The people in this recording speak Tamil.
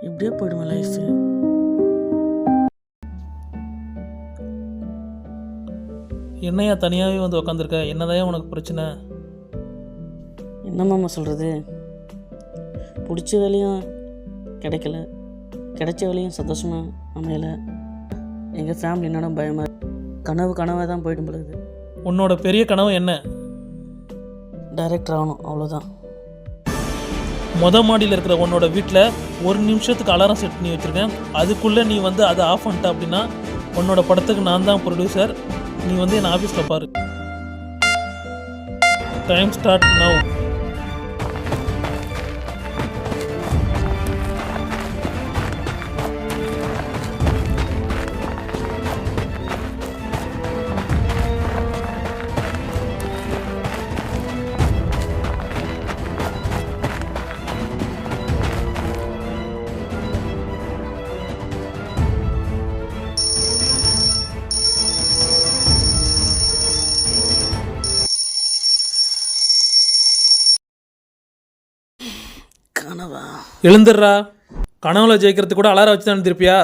இப்படியே போயிடுவேன் லைஃபு. என்னையா தனியாகவே வந்து உக்காந்துருக்க? என்னதான் உனக்கு பிரச்சனை? என்னம்மா சொல்கிறது, பிடிச்ச வேலையும் கிடைக்கல, கிடைச்ச வேலையும் சந்தோஷமாக அமையலை. எங்கள் ஃபேமிலி என்னோட பயமாக கனவாக தான் போயிடும் பொழுது. உன்னோட பெரிய கனவு என்ன? டைரக்டர் ஆகணும், அவ்வளோதான். மாடியில் இருக்கிற உன்னோட வீட்டில் 1 நிமிஷத்துக்கு அலாரம் செட் பண்ணி வச்சுருக்கேன். அதுக்குள்ளே நீ வந்து அதை ஆஃப் பண்ணிட்ட அப்படின்னா உன்னோட படத்துக்கு நான் தான் ப்ரொடியூசர். நீ வந்து என் ஆஃபீஸில் பாரு. Time start now. கனவா? எழுந்துடுறா. கனவுல ஜெயிக்கிறதுக்கு கூட அலாரம் வச்சு தான் எழுந்திருப்பியா?